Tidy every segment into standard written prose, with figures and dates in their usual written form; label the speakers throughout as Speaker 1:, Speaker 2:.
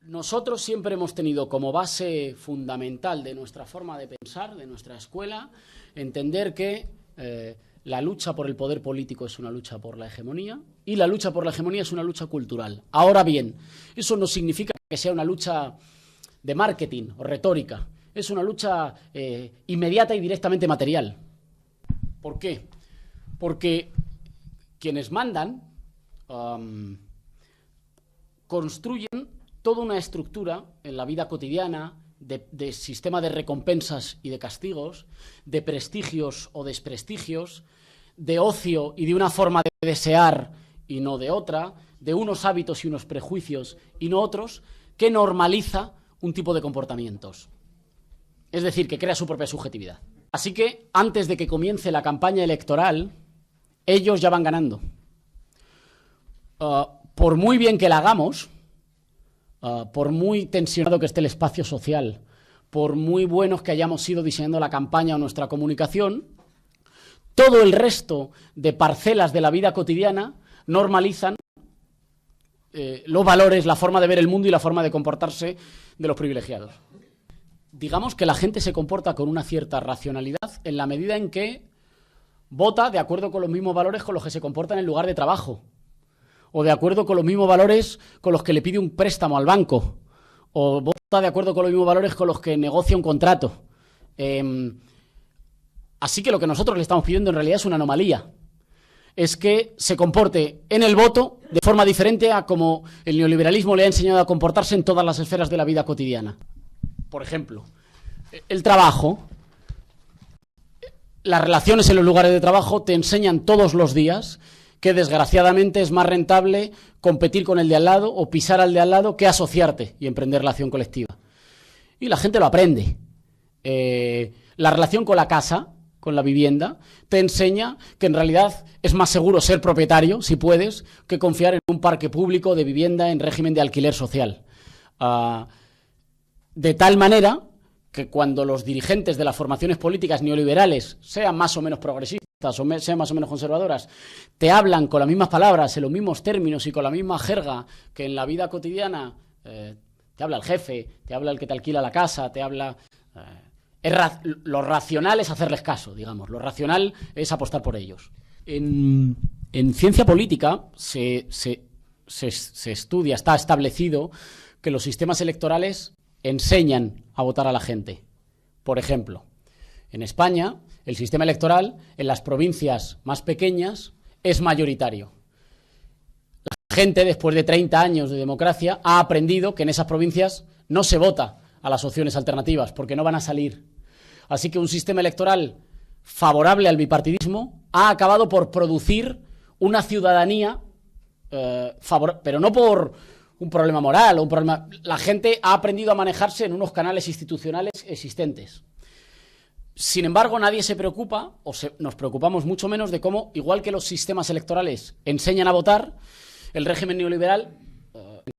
Speaker 1: Nosotros siempre hemos tenido como base fundamental de nuestra forma de pensar, de nuestra escuela, entender que la lucha por el poder político es una lucha por la hegemonía y la lucha por la hegemonía es una lucha cultural. Ahora bien, eso no significa que sea una lucha de marketing o retórica, es una lucha inmediata y directamente material. ¿Por qué? Porque quienes mandan construyen toda una estructura en la vida cotidiana de sistema de recompensas y de castigos, de prestigios o desprestigios, de ocio y de una forma de desear y no de otra, de unos hábitos y unos prejuicios y no otros, que normaliza un tipo de comportamientos. Es decir, que crea su propia subjetividad. Así que, antes de que comience la campaña electoral, ellos ya van ganando. Por muy bien que la hagamos, por muy tensionado que esté el espacio social, por muy buenos que hayamos sido diseñando la campaña o nuestra comunicación, todo el resto de parcelas de la vida cotidiana normalizan los valores, la forma de ver el mundo y la forma de comportarse de los privilegiados. Digamos que la gente se comporta con una cierta racionalidad en la medida en que vota de acuerdo con los mismos valores con los que se comporta en el lugar de trabajo, o de acuerdo con los mismos valores con los que le pide un préstamo al banco, o vota de acuerdo con los mismos valores con los que negocia un contrato. Así que lo que nosotros le estamos pidiendo en realidad es una anomalía. Es que se comporte en el voto de forma diferente a como el neoliberalismo le ha enseñado a comportarse en todas las esferas de la vida cotidiana. Por ejemplo, el trabajo, las relaciones en los lugares de trabajo te enseñan todos los días que desgraciadamente es más rentable competir con el de al lado o pisar al de al lado que asociarte y emprender la acción colectiva. Y la gente lo aprende. La relación con la casa, con la vivienda, te enseña que en realidad es más seguro ser propietario, si puedes, que confiar en un parque público de vivienda en régimen de alquiler social. De tal manera que cuando los dirigentes de las formaciones políticas neoliberales, sean más o menos progresistas o sean más o menos conservadoras, te hablan con las mismas palabras, en los mismos términos y con la misma jerga que en la vida cotidiana, te habla el jefe, te habla el que te alquila la casa, te habla... lo racional es hacerles caso, digamos, lo racional es apostar por ellos. En ciencia política se estudia, está establecido que los sistemas electorales enseñan a votar a la gente. Por ejemplo, en España, el sistema electoral en las provincias más pequeñas es mayoritario. La gente, después de 30 años de democracia, ha aprendido que en esas provincias no se vota a las opciones alternativas porque no van a salir. Así que un sistema electoral favorable al bipartidismo ha acabado por producir una ciudadanía pero no por un problema moral o un problema. La gente ha aprendido a manejarse en unos canales institucionales existentes. Sin embargo, nadie se preocupa, nos preocupamos mucho menos de cómo, igual que los sistemas electorales enseñan a votar, el régimen neoliberal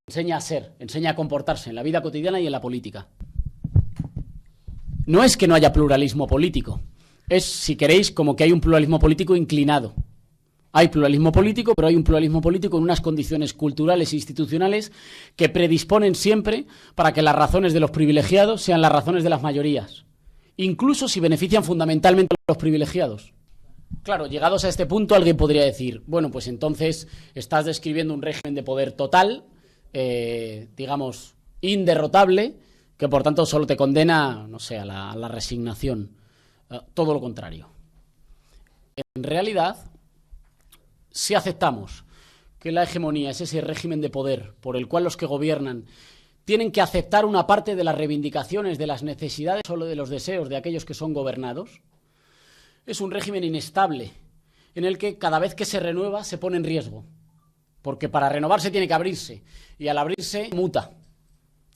Speaker 1: enseña a ser, enseña a comportarse en la vida cotidiana y en la política. No es que no haya pluralismo político, es, si queréis, como que hay un pluralismo político inclinado. Hay pluralismo político, pero hay un pluralismo político en unas condiciones culturales e institucionales que predisponen siempre para que las razones de los privilegiados sean las razones de las mayorías, incluso si benefician fundamentalmente a los privilegiados. Claro, llegados a este punto, alguien podría decir, bueno, pues entonces estás describiendo un régimen de poder total, digamos, inderrotable, que por tanto solo te condena, no sé, a la resignación. Todo lo contrario. En realidad, si aceptamos que la hegemonía es ese régimen de poder por el cual los que gobiernan tienen que aceptar una parte de las reivindicaciones, de las necesidades o de los deseos de aquellos que son gobernados, es un régimen inestable en el que cada vez que se renueva se pone en riesgo, porque para renovarse tiene que abrirse y al abrirse muta.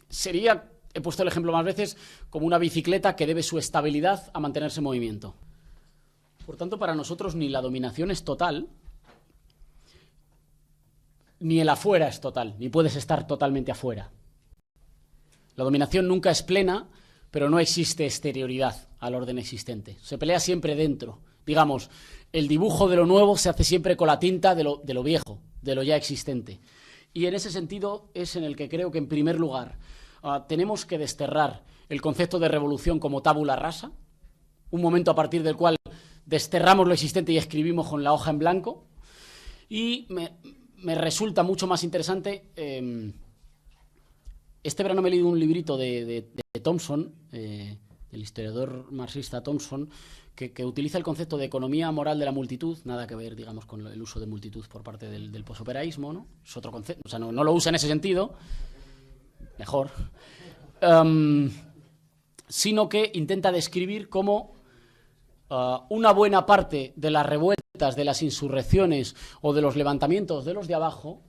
Speaker 1: Sería, he puesto el ejemplo más veces, como una bicicleta que debe su estabilidad a mantenerse en movimiento. Por tanto, para nosotros ni la dominación es total, ni el afuera es total, ni puedes estar totalmente afuera. La dominación nunca es plena, pero no existe exterioridad al orden existente. Se pelea siempre dentro. Digamos, el dibujo de lo nuevo se hace siempre con la tinta de lo viejo, de lo ya existente. Y en ese sentido es en el que creo que, en primer lugar, tenemos que desterrar el concepto de revolución como tabula rasa, un momento a partir del cual desterramos lo existente y escribimos con la hoja en blanco. Y me resulta mucho más interesante. Este verano me he leído un librito de Thompson, del historiador marxista Thompson, que utiliza el concepto de economía moral de la multitud, nada que ver, digamos, con el uso de multitud por parte del posoperaísmo, ¿no? Es otro concepto, o sea, no lo usa en ese sentido, mejor, sino que intenta describir cómo una buena parte de las revueltas, de las insurrecciones o de los levantamientos de los de abajo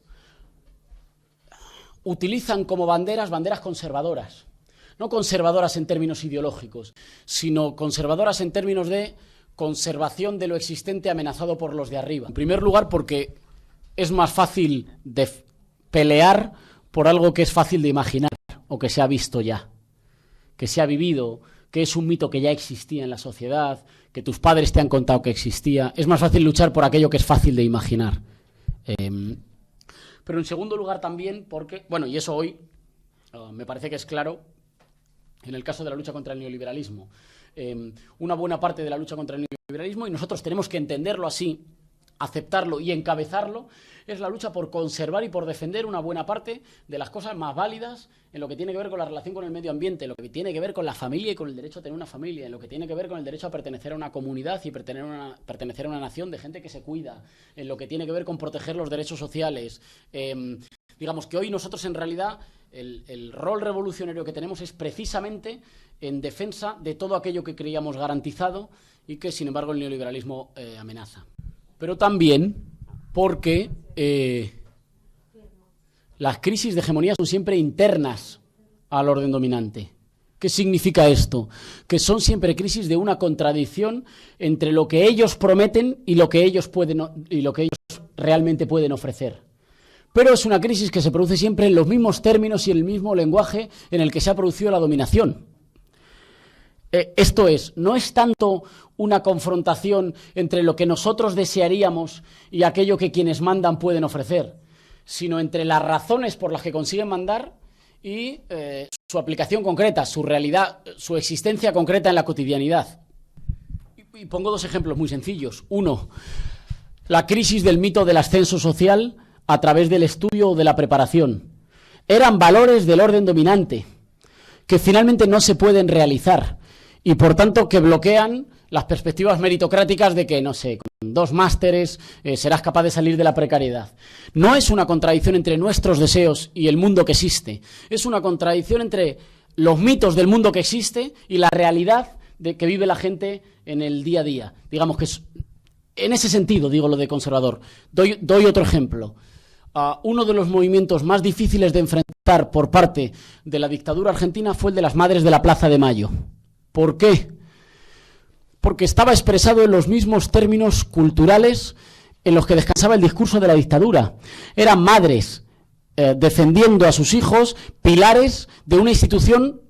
Speaker 1: utilizan como banderas conservadoras. No conservadoras en términos ideológicos, sino conservadoras en términos de conservación de lo existente amenazado por los de arriba. En primer lugar, porque es más fácil de pelear por algo que es fácil de imaginar o que se ha visto ya, que se ha vivido, que es un mito que ya existía en la sociedad, que tus padres te han contado que existía. Es más fácil luchar por aquello que es fácil de imaginar. Pero en segundo lugar también porque, bueno, y eso hoy me parece que es claro en el caso de la lucha contra el neoliberalismo. Una buena parte de la lucha contra el neoliberalismo, y nosotros tenemos que entenderlo así, aceptarlo y encabezarlo, es la lucha por conservar y por defender una buena parte de las cosas más válidas en lo que tiene que ver con la relación con el medio ambiente, en lo que tiene que ver con la familia y con el derecho a tener una familia, en lo que tiene que ver con el derecho a pertenecer a una comunidad y pertenecer a una nación de gente que se cuida, en lo que tiene que ver con proteger los derechos sociales. Digamos que hoy nosotros en realidad el rol revolucionario que tenemos es precisamente en defensa de todo aquello que creíamos garantizado y que sin embargo el neoliberalismo amenaza. Pero también porque las crisis de hegemonía son siempre internas al orden dominante. ¿Qué significa esto? Que son siempre crisis de una contradicción entre lo que ellos prometen y lo que ellos realmente pueden ofrecer. Pero es una crisis que se produce siempre en los mismos términos y en el mismo lenguaje en el que se ha producido la dominación. Esto es, no es tanto una confrontación entre lo que nosotros desearíamos y aquello que quienes mandan pueden ofrecer, sino entre las razones por las que consiguen mandar y su aplicación concreta, su realidad, su existencia concreta en la cotidianidad. Y pongo dos ejemplos muy sencillos. Uno, la crisis del mito del ascenso social a través del estudio o de la preparación. Eran valores del orden dominante que finalmente no se pueden realizar y por tanto que bloquean las perspectivas meritocráticas de que, no sé, con 2 másteres serás capaz de salir de la precariedad. No es una contradicción entre nuestros deseos y el mundo que existe, es una contradicción entre los mitos del mundo que existe y la realidad de que vive la gente en el día a día. Digamos que es, en ese sentido digo lo de conservador. Doy otro ejemplo. Uno de los movimientos más difíciles de enfrentar por parte de la dictadura argentina fue el de las Madres de la Plaza de Mayo. ¿Por qué? Porque estaba expresado en los mismos términos culturales en los que descansaba el discurso de la dictadura. Eran madres defendiendo a sus hijos, pilares de una institución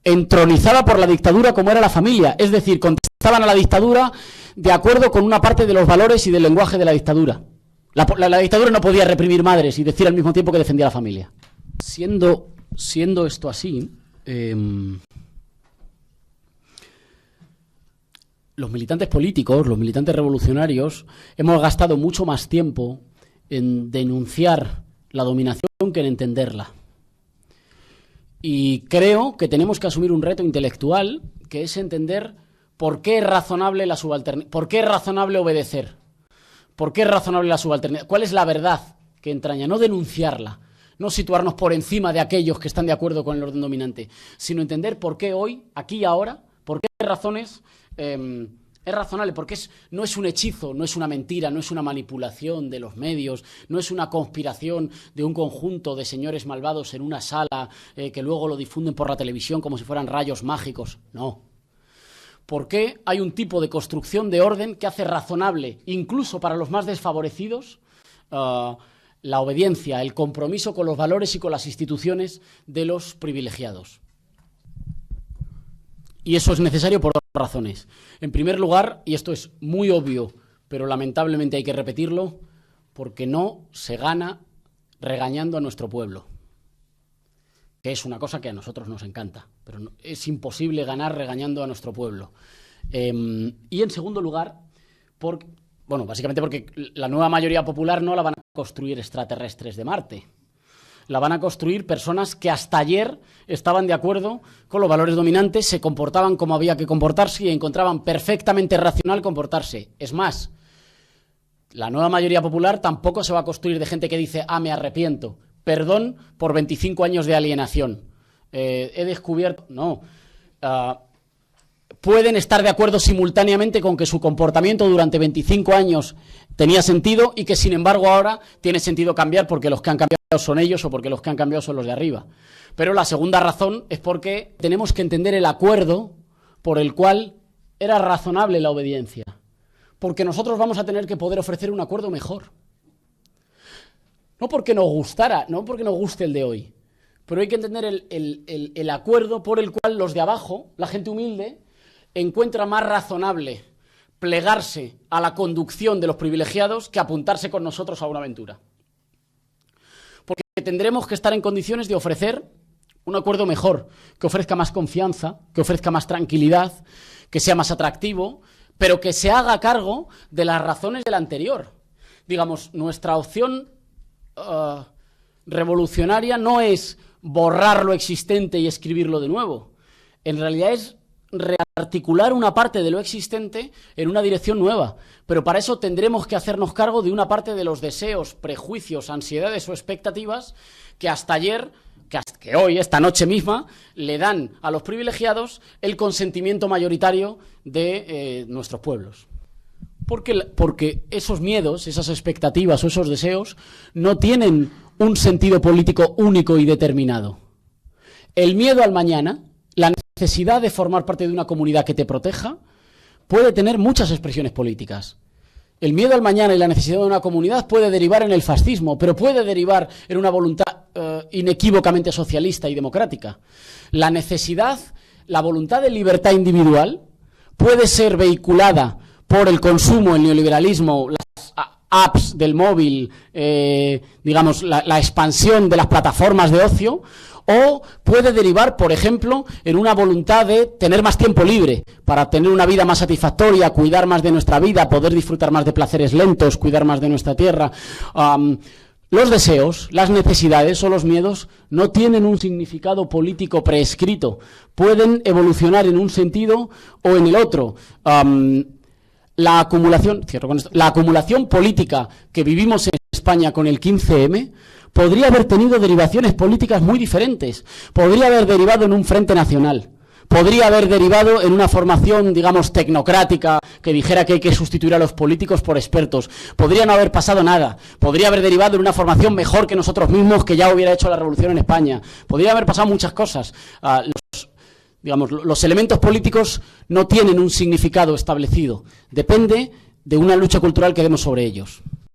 Speaker 1: entronizada por la dictadura como era la familia. Es decir, contestaban a la dictadura de acuerdo con una parte de los valores y del lenguaje de la dictadura. La dictadura no podía reprimir madres y decir al mismo tiempo que defendía a la familia. Siendo esto así, los militantes políticos, los militantes revolucionarios, hemos gastado mucho más tiempo en denunciar la dominación que en entenderla. Y creo que tenemos que asumir un reto intelectual, que es entender por qué es razonable la subalternación, por qué es razonable obedecer. ¿Por qué es razonable la subalternidad? ¿Cuál es la verdad que entraña? No denunciarla, no situarnos por encima de aquellos que están de acuerdo con el orden dominante, sino entender por qué hoy, aquí y ahora, por qué razones es razonable, porque no es un hechizo, no es una mentira, no es una manipulación de los medios, no es una conspiración de un conjunto de señores malvados en una sala que luego lo difunden por la televisión como si fueran rayos mágicos. No. ¿Por qué hay un tipo de construcción de orden que hace razonable, incluso para los más desfavorecidos, la obediencia, el compromiso con los valores y con las instituciones de los privilegiados? Y eso es necesario por 2 razones. En primer lugar, y esto es muy obvio, pero lamentablemente hay que repetirlo, porque no se gana regañando a nuestro pueblo, que es una cosa que a nosotros nos encanta, pero es imposible ganar regañando a nuestro pueblo. Y en segundo lugar, básicamente porque la nueva mayoría popular no la van a construir extraterrestres de Marte. La van a construir personas que hasta ayer estaban de acuerdo con los valores dominantes, se comportaban como había que comportarse y encontraban perfectamente racional comportarse. Es más, la nueva mayoría popular tampoco se va a construir de gente que dice, me arrepiento, perdón por 25 años de alienación. He descubierto... No. Pueden estar de acuerdo simultáneamente con que su comportamiento durante 25 años tenía sentido y que, sin embargo, ahora tiene sentido cambiar porque los que han cambiado son ellos o porque los que han cambiado son los de arriba. Pero la segunda razón es porque tenemos que entender el acuerdo por el cual era razonable la obediencia. Porque nosotros vamos a tener que poder ofrecer un acuerdo mejor. No porque nos gustara, no porque nos guste el de hoy, pero hay que entender el acuerdo por el cual los de abajo, la gente humilde, encuentra más razonable plegarse a la conducción de los privilegiados que apuntarse con nosotros a una aventura. Porque tendremos que estar en condiciones de ofrecer un acuerdo mejor, que ofrezca más confianza, que ofrezca más tranquilidad, que sea más atractivo, pero que se haga cargo de las razones del anterior. Digamos, nuestra opción revolucionaria no es borrar lo existente y escribirlo de nuevo. En realidad es rearticular una parte de lo existente en una dirección nueva, pero para eso tendremos que hacernos cargo de una parte de los deseos, prejuicios, ansiedades o expectativas que hasta ayer, que hoy, esta noche misma, le dan a los privilegiados el consentimiento mayoritario de nuestros pueblos. Porque esos miedos, esas expectativas o esos deseos no tienen un sentido político único y determinado. El miedo al mañana, la necesidad de formar parte de una comunidad que te proteja, puede tener muchas expresiones políticas. El miedo al mañana y la necesidad de una comunidad puede derivar en el fascismo, pero puede derivar en una voluntad inequívocamente socialista y democrática. La necesidad, la voluntad de libertad individual puede ser vehiculada por el consumo, el neoliberalismo, las apps del móvil, la expansión de las plataformas de ocio, o puede derivar, por ejemplo, en una voluntad de tener más tiempo libre para tener una vida más satisfactoria, cuidar más de nuestra vida, poder disfrutar más de placeres lentos, cuidar más de nuestra tierra. Los deseos, las necesidades o los miedos no tienen un significado político prescrito. Pueden evolucionar en un sentido o en el otro. La acumulación política que vivimos en España con el 15M podría haber tenido derivaciones políticas muy diferentes. Podría haber derivado en un frente nacional. Podría haber derivado en una formación, digamos, tecnocrática que dijera que hay que sustituir a los políticos por expertos. Podría no haber pasado nada. Podría haber derivado en una formación mejor que nosotros mismos que ya hubiera hecho la revolución en España. Podría haber pasado muchas cosas. Los elementos políticos no tienen un significado establecido. Depende de una lucha cultural que demos sobre ellos.